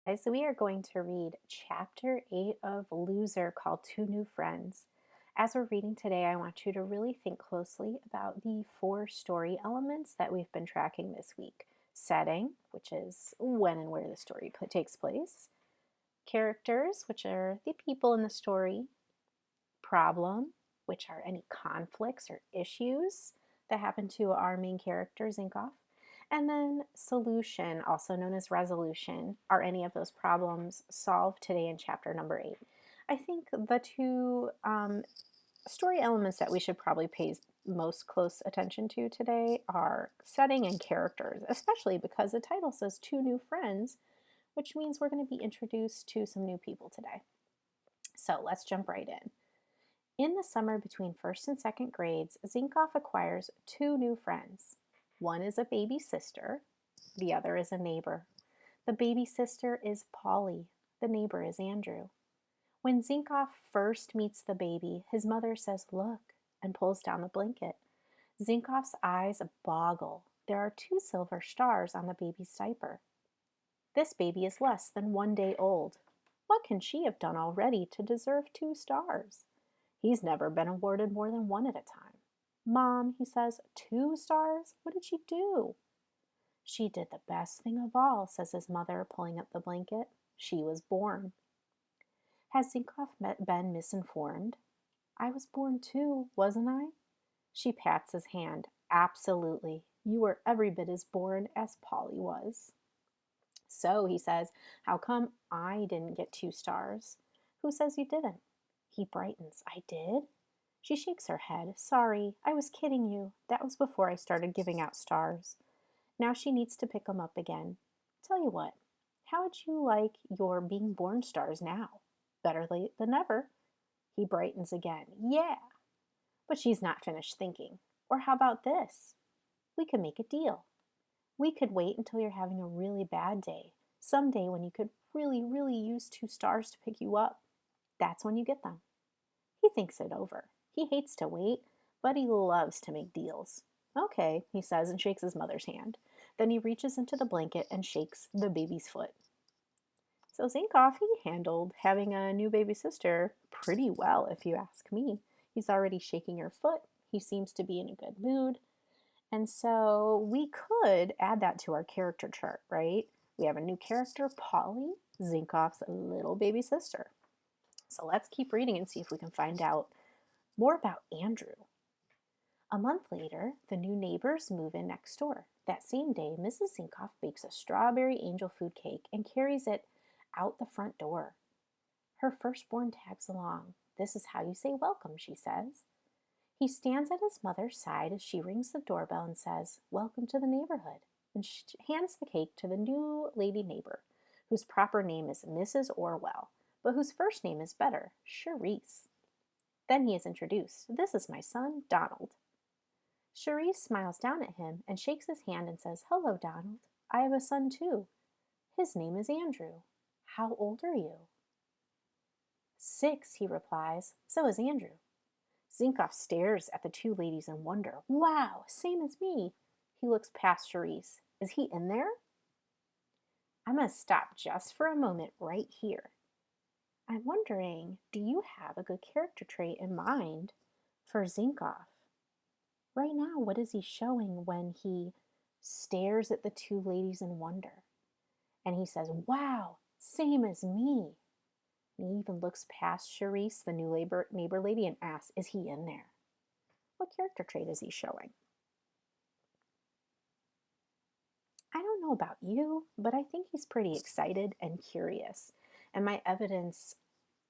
Okay, so we are going to read chapter 8 of Loser called Two New Friends. As we're reading today, I want you to really think closely about the four story elements that we've been tracking this week. Setting, which is when and where the story takes place. Characters, which are the people in the story. Problem, which are any conflicts or issues that happen to our main character, Zinkoff. And then solution, also known as resolution. Are any of those problems solved today in chapter number 8? I think the two story elements that we should probably pay most close attention to today are setting and characters, especially because the title says two new friends, which means we're going to be introduced to some new people today. So let's jump right in. In the summer between first and second grades, Zinkoff acquires two new friends. One is a baby sister, the other is a neighbor. The baby sister is Polly, the neighbor is Andrew. When Zinkoff first meets the baby, his mother says, "Look," and pulls down the blanket. Zinkoff's eyes boggle. There are two silver stars on the baby's diaper. This baby is less than 1 day old. What can she have done already to deserve 2 stars? He's never been awarded more than one at a time. "Mom," he says, "2 stars? What did she do?" "She did the best thing of all," says his mother, pulling up the blanket. "She was born." Has Zinkoff been misinformed? "I was born too, wasn't I?" She pats his hand. "Absolutely. You were every bit as born as Polly was." "So," he says, "how come I didn't get 2 stars?" "Who says you didn't?" He brightens. "I did?" She shakes her head. "Sorry, I was kidding you. That was before I started giving out stars." Now she needs to pick them up again. "Tell you what, how would you like your being born stars now? Better late than never." He brightens again. "Yeah." But she's not finished thinking. "Or how about this? We could make a deal. We could wait until you're having a really bad day, someday when you could really, really use 2 stars to pick you up. That's when you get them." He thinks it over. He hates to wait, but he loves to make deals. "Okay," he says and shakes his mother's hand. Then he reaches into the blanket and shakes the baby's foot. So Zinkoff, he handled having a new baby sister pretty well, if you ask me. He's already shaking her foot. He seems to be in a good mood. And so we could add that to our character chart, right? We have a new character, Polly, Zinkoff's little baby sister. So let's keep reading and see if we can find out more about Andrew. A month later, the new neighbors move in next door. That same day, Mrs. Zinkoff bakes a strawberry angel food cake and carries it out the front door. Her firstborn tags along. "This is how you say welcome," she says. He stands at his mother's side as she rings the doorbell and says, "Welcome to the neighborhood," and she hands the cake to the new lady neighbor, whose proper name is Mrs. Orwell, but whose first name is better, Charisse. Then he is introduced. "This is my son, Donald." Charisse smiles down at him and shakes his hand and says, "Hello, Donald. I have a son too. His name is Andrew. How old are you?" "6," he replies. "So is Andrew." Zinkoff stares at the two ladies in wonder. "Wow, same as me." He looks past Charisse. "Is he in there?" I'm going to stop just for a moment right here. I'm wondering, do you have a good character trait in mind for Zinkoff? Right now, what is he showing when he stares at the two ladies in wonder? And he says, "Wow, same as me." And he even looks past Charisse, the new neighbor lady, and asks, "Is he in there?" What character trait is he showing? I don't know about you, but I think he's pretty excited and curious. And my evidence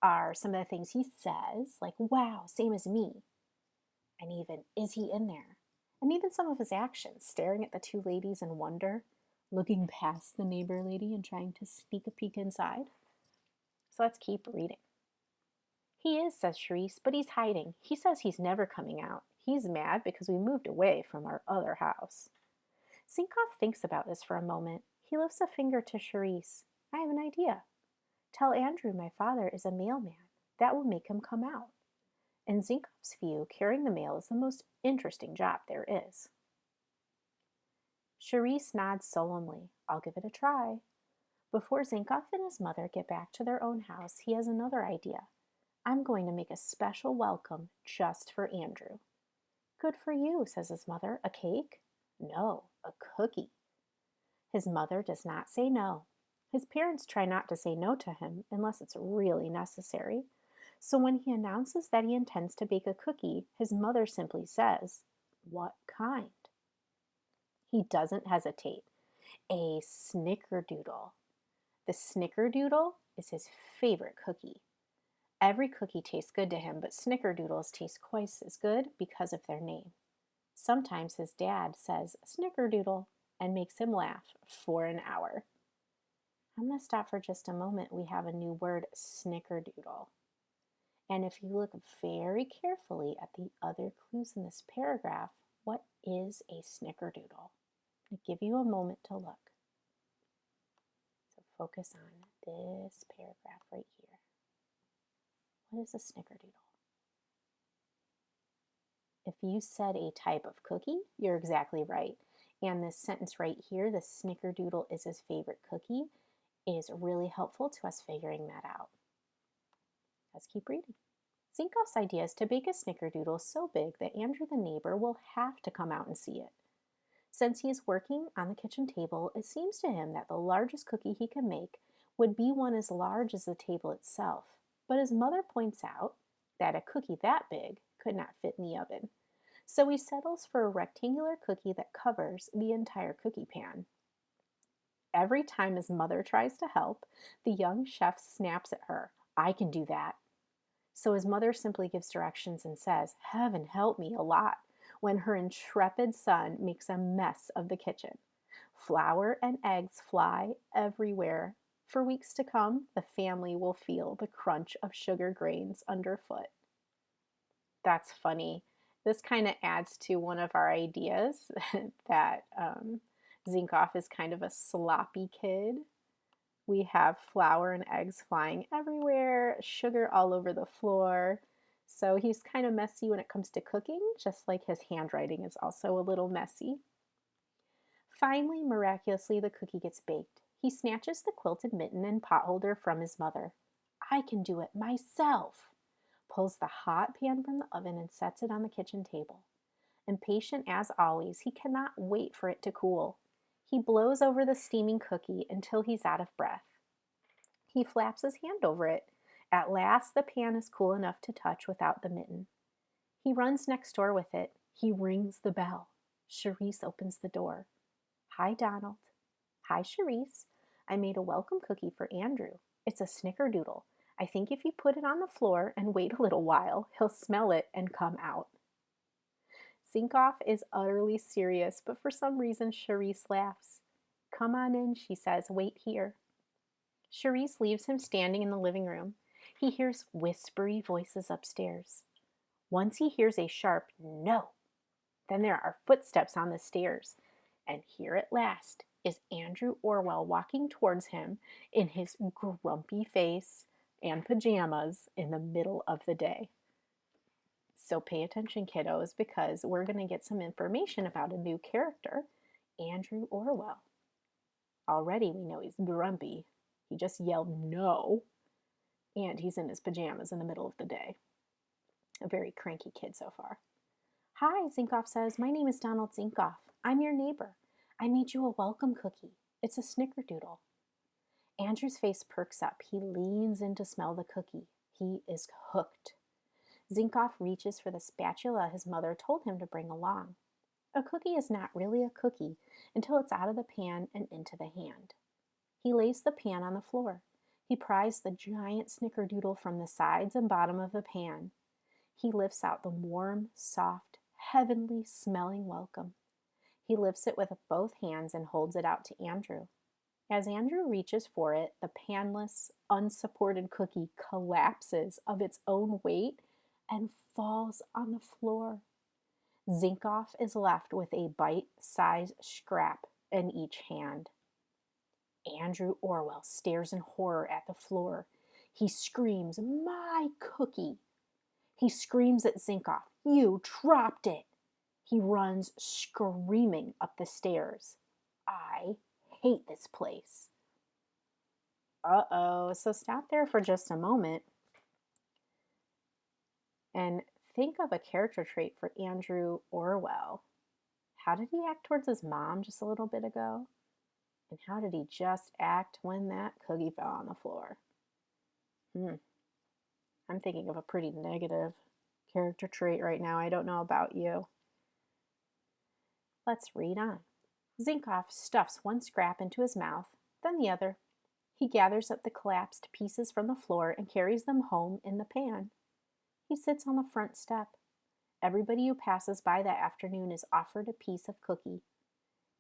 are some of the things he says, like, "Wow, same as me." And even, "Is he in there?" And even some of his actions, staring at the two ladies in wonder, looking past the neighbor lady and trying to sneak a peek inside. So let's keep reading. "He is," says Charisse, "but he's hiding. He says he's never coming out. He's mad because we moved away from our other house." Zinkoff thinks about this for a moment. He lifts a finger to Charisse. "I have an idea. Tell Andrew my father is a mailman. That will make him come out." In Zinkoff's view, carrying the mail is the most interesting job there is. Charisse nods solemnly. "I'll give it a try." Before Zinkoff and his mother get back to their own house, he has another idea. I'm going to make a special welcome just for Andrew. Good for you, says his mother. A cake? No, a cookie. His mother does not say no. His parents try not to say no to him unless it's really necessary. So when he announces that he intends to bake a cookie, his mother simply says, "What kind?" He doesn't hesitate. A snickerdoodle. The snickerdoodle is his favorite cookie. Every cookie tastes good to him, but snickerdoodles taste twice as good because of their name. Sometimes his dad says snickerdoodle and makes him laugh for an hour. I'm going to stop for just a moment. We have a new word, snickerdoodle. And if you look very carefully at the other clues in this paragraph, what is a snickerdoodle? I'll give you a moment to look. So focus on this paragraph right here. What is a snickerdoodle? If you said a type of cookie, you're exactly right. And this sentence right here, the snickerdoodle is his favorite cookie, is really helpful to us figuring that out. Let's keep reading. Zinkoff's idea is to bake a snickerdoodle so big that Andrew the neighbor will have to come out and see it. Since he is working on the kitchen table, it seems to him that the largest cookie he can make would be one as large as the table itself. But his mother points out that a cookie that big could not fit in the oven. So he settles for a rectangular cookie that covers the entire cookie pan. Every time his mother tries to help, the young chef snaps at her. "I can do that." So his mother simply gives directions and says, "Heaven help me," a lot, when her intrepid son makes a mess of the kitchen. Flour and eggs fly everywhere. For weeks to come, the family will feel the crunch of sugar grains underfoot. That's funny. This kind of adds to one of our ideas that Zinkoff is kind of a sloppy kid. We have flour and eggs flying everywhere, sugar all over the floor. So he's kind of messy when it comes to cooking, just like his handwriting is also a little messy. Finally, miraculously, the cookie gets baked. He snatches the quilted mitten and potholder from his mother. "I can do it myself," pulls the hot pan from the oven and sets it on the kitchen table. Impatient as always, he cannot wait for it to cool. He blows over the steaming cookie until he's out of breath. He flaps his hand over it. At last, the pan is cool enough to touch without the mitten. He runs next door with it. He rings the bell. Charisse opens the door. "Hi, Donald." "Hi, Charisse. I made a welcome cookie for Andrew. It's a snickerdoodle. I think if you put it on the floor and wait a little while, he'll smell it and come out." Zinkoff is utterly serious, but for some reason Charisse laughs. "Come on in," she says. "Wait here." Charisse leaves him standing in the living room. He hears whispery voices upstairs. Once he hears a sharp "no." Then there are footsteps on the stairs. And here at last is Andrew Orwell walking towards him in his grumpy face and pajamas in the middle of the day. So pay attention, kiddos, because we're going to get some information about a new character, Andrew Orwell. Already we know he's grumpy. He just yelled "no," and he's in his pajamas in the middle of the day. A very cranky kid so far. "Hi," Zinkoff says. "My name is Donald Zinkoff. I'm your neighbor. I made you a welcome cookie. It's a snickerdoodle." Andrew's face perks up. He leans in to smell the cookie. He is hooked. Zinkoff reaches for the spatula his mother told him to bring along. A cookie is not really a cookie until it's out of the pan and into the hand. He lays the pan on the floor. He pries the giant snickerdoodle from the sides and bottom of the pan. He lifts out the warm, soft, heavenly smelling welcome. He lifts it with both hands and holds it out to Andrew. As Andrew reaches for it, the panless, unsupported cookie collapses of its own weight and falls on the floor. Zinkoff is left with a bite-sized scrap in each hand. Andrew Orwell stares in horror at the floor. He screams, "My cookie!" He screams at Zinkoff, "You dropped it!" He runs screaming up the stairs. I hate this place. Uh-oh. So stop there for just a moment and think of a character trait for Andrew Orwell. How did he act towards his mom just a little bit ago? And how did he just act when that cookie fell on the floor? I'm thinking of a pretty negative character trait right now. I don't know about you. Let's read on. Zinkoff stuffs one scrap into his mouth, then the other. He gathers up the collapsed pieces from the floor and carries them home in the pan. He sits on the front step. Everybody who passes by that afternoon is offered a piece of cookie.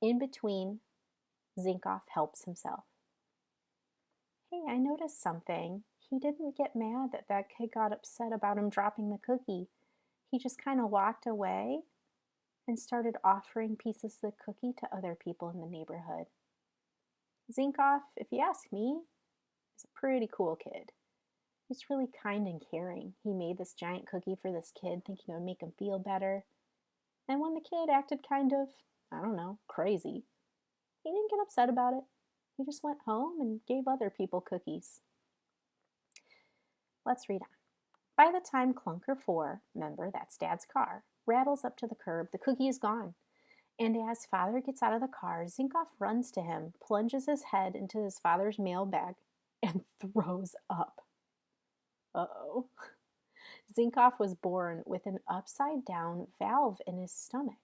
In between, Zinkoff helps himself. Hey, I noticed something. He didn't get mad that that kid got upset about him dropping the cookie. He just kind of walked away and started offering pieces of the cookie to other people in the neighborhood. Zinkoff, if you ask me, is a pretty cool kid. He's really kind and caring. He made this giant cookie for this kid thinking it would make him feel better. And when the kid acted kind of, I don't know, crazy, he didn't get upset about it. He just went home and gave other people cookies. Let's read on. By the time Clunker 4, remember that's Dad's car, rattles up to the curb, the cookie is gone. And as Father gets out of the car, Zinkoff runs to him, plunges his head into his father's mailbag, and throws up. Uh-oh. Zinkoff was born with an upside-down valve in his stomach.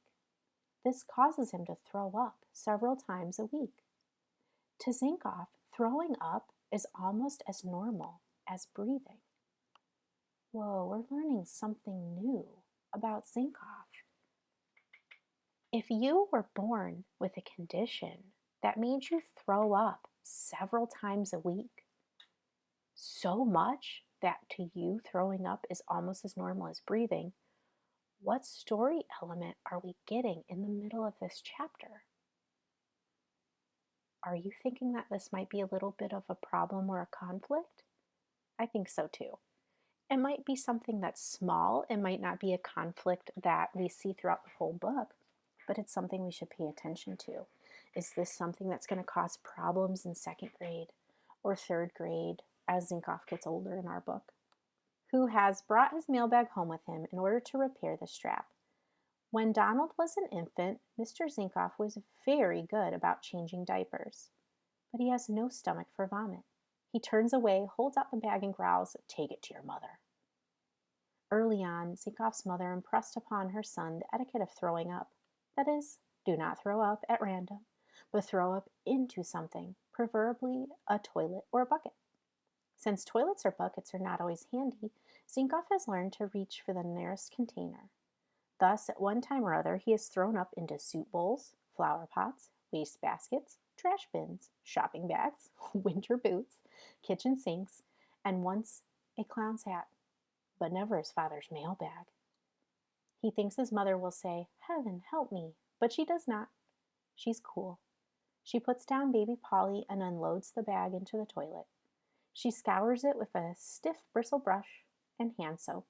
This causes him to throw up several times a week. To Zinkoff, throwing up is almost as normal as breathing. Whoa, we're learning something new about Zinkoff. If you were born with a condition that made you throw up several times a week, so much that to you throwing up is almost as normal as breathing, what story element are we getting in the middle of this chapter? Are you thinking that this might be a little bit of a problem or a conflict? I think so too. It might be something that's small. It might not be a conflict that we see throughout the whole book, but it's something we should pay attention to. Is this something that's going to cause problems in second grade or third grade as Zinkoff gets older in our book? Who has brought his mailbag home with him in order to repair the strap. When Donald was an infant, Mr. Zinkoff was very good about changing diapers, but he has no stomach for vomit. He turns away, holds out the bag, and growls, "Take it to your mother." Early on, Zinkoff's mother impressed upon her son the etiquette of throwing up. That is, do not throw up at random, but throw up into something, preferably a toilet or a bucket. Since toilets or buckets are not always handy, Zinkoff has learned to reach for the nearest container. Thus, at one time or other, he has thrown up into soup bowls, flower pots, waste baskets, trash bins, shopping bags, winter boots, kitchen sinks, and once a clown's hat, but never his father's mailbag. He thinks his mother will say, "Heaven, help me," but she does not. She's cool. She puts down baby Polly and unloads the bag into the toilet. She scours it with a stiff bristle brush and hand soap.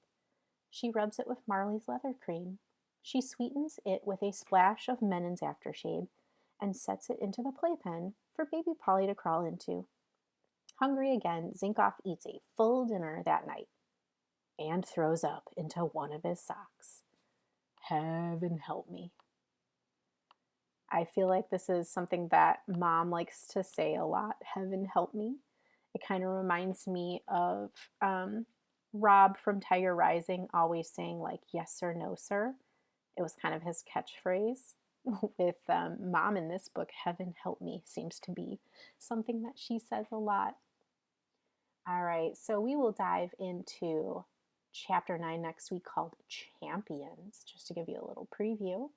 She rubs it with Marley's leather cream. She sweetens it with a splash of Menon's aftershave and sets it into the playpen for baby Polly to crawl into. Hungry again, Zinkoff eats a full dinner that night and throws up into one of his socks. Heaven help me. I feel like this is something that Mom likes to say a lot. Heaven help me. It kind of reminds me of Rob from Tiger Rising always saying like, "Yes sir, no sir." It was kind of his catchphrase. With Mom in this book, "Heaven help me" seems to be something that she says a lot. All right, so we will dive into chapter 9 next week called Champions, just to give you a little preview.